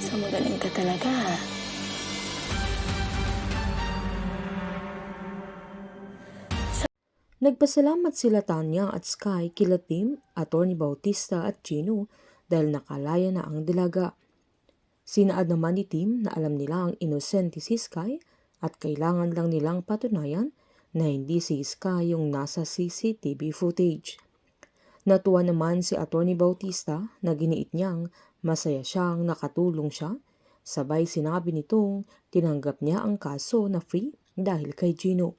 So magaling ka talaga. Nagpasalamat sila Tanya at Sky kila Tim, Atty. Bautista at Gino dahil nakalaya na ang dalaga. Sinaad naman ni Tim na alam nila ang inosente si Sky at kailangan lang nilang patunayan na hindi si Sky yung nasa CCTV footage. Natuwa naman si Atty. Bautista na giniit niyang masaya siyang nakatulong siya, sabay sinabi nitong tinanggap niya ang kaso na free dahil kay Gino.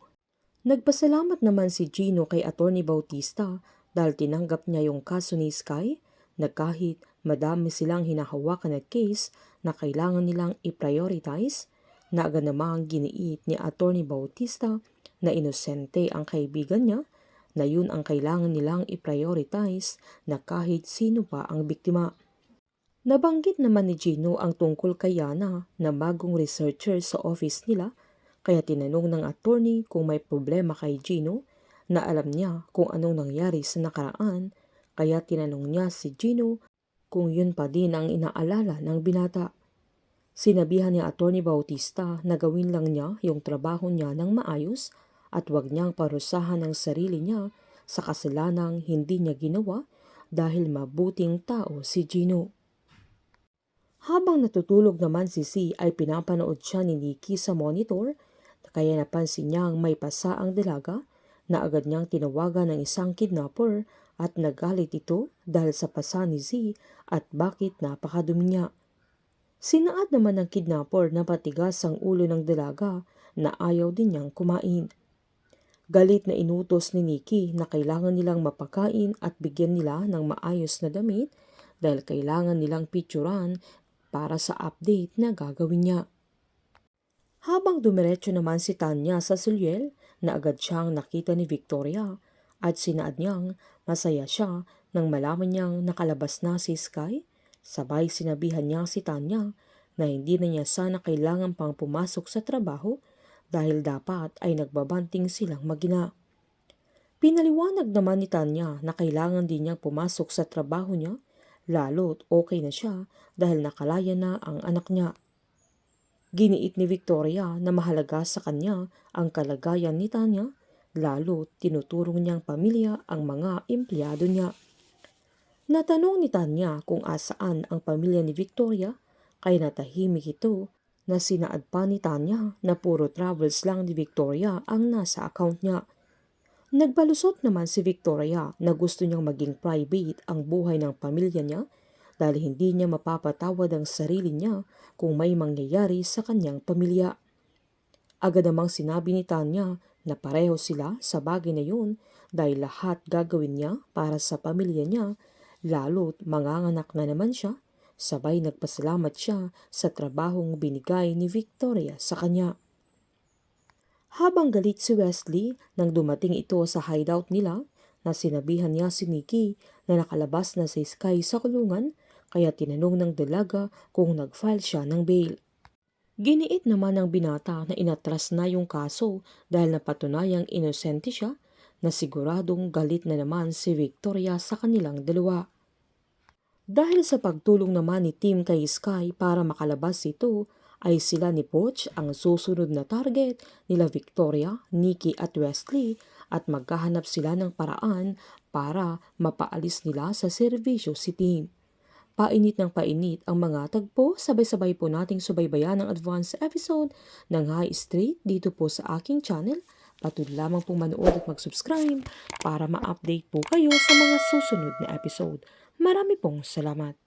Nagpasalamat naman si Gino kay Atty. Bautista dahil tinanggap niya yung kaso ni Sky na kahit madami silang hinahawakan na case na kailangan nilang i-prioritize, na agad namang giniit ni Atty. Bautista na inosente ang kaibigan niya, na yun ang kailangan nilang i-prioritize na kahit sino pa ang biktima. Nabanggit naman ni Gino ang tungkol kay Yana na bagong researcher sa office nila, kaya tinanong ng attorney kung may problema kay Gino, na alam niya kung anong nangyari sa nakaraan, kaya tinanong niya si Gino kung yun pa din ang inaalala ng binata. Sinabihan ni Atty. Bautista na gawin lang niya yung trabaho niya ng maayos at wag niyang parusahan ang sarili niya sa kasalanang hindi niya ginawa dahil mabuting tao si Gino. Habang natutulog naman si C ay pinapanood siya ni Nikki sa monitor, kaya napansin niyang may pasa ang dalaga, na agad niyang tinawagan ng isang kidnapper at nagalit ito dahil sa pasa ni Z at bakit napakadumi niya. Sinaad naman ng kidnapper na patigas ang ulo ng dalaga na ayaw din niyang kumain. Galit na inutos ni Nikki na kailangan nilang mapakain at bigyan nila ng maayos na damit dahil kailangan nilang picturan para sa update na gagawin niya. Habang dumiretso naman si Tanya sa Suliel, na agad siyang nakita ni Victoria at sinaad niyang masaya siya nang malaman niyang nakalabas na si Sky. Sabay sinabihan niya si Tanya na hindi na niya sana kailangan pang pumasok sa trabaho dahil dapat ay nagbabanting silang mag-ina. Pinaliwanag naman ni Tanya na kailangan din niyang pumasok sa trabaho niya, lalo't okay na siya dahil nakalaya na ang anak niya. Giniit ni Victoria na mahalaga sa kanya ang kalagayan ni Tanya, lalo't tinuturong niyang pamilya ang mga empleyado niya. Natanong ni Tanya kung asaan ang pamilya ni Victoria, kaya natahimik ito na sinaad pa ni Tanya na puro travels lang ni Victoria ang nasa account niya. Nagbalusot naman si Victoria na gusto niyang maging private ang buhay ng pamilya niya dahil hindi niya mapapatawad ang sarili niya kung may mangyayari sa kanyang pamilya. Agad namang sinabi ni Tanya na pareho sila sa bagay na yun dahil lahat gagawin niya para sa pamilya niya, lalo't manganganak na naman siya. Sabay nagpasalamat siya sa trabahong binigay ni Victoria sa kanya. Habang galit si Wesley nang dumating ito sa hideout nila, na sinabihan niya si Nikki na nakalabas na si Sky sa kulungan, kaya tinanong ng dalaga kung nag-file siya ng bail. Giniit naman ng binata na inatras na yung kaso dahil napatunayang inosente siya, na siguradong galit na naman si Victoria sa kanilang dalawa. Dahil sa pagtulong naman ni Tim kay Sky para makalabas ito, ay sila ni Poch ang susunod na target nila Victoria, Nikki at Wesley, at maghahanap sila ng paraan para mapaalis nila sa serbisyo si Tim. Painit ng painit ang mga tagpo, sabay-sabay po nating subaybayan ang advance episode ng High Street dito po sa aking channel. Patuloy lamang pong manood at mag-subscribe para ma-update po kayo sa mga susunod na episode. Marami pong salamat.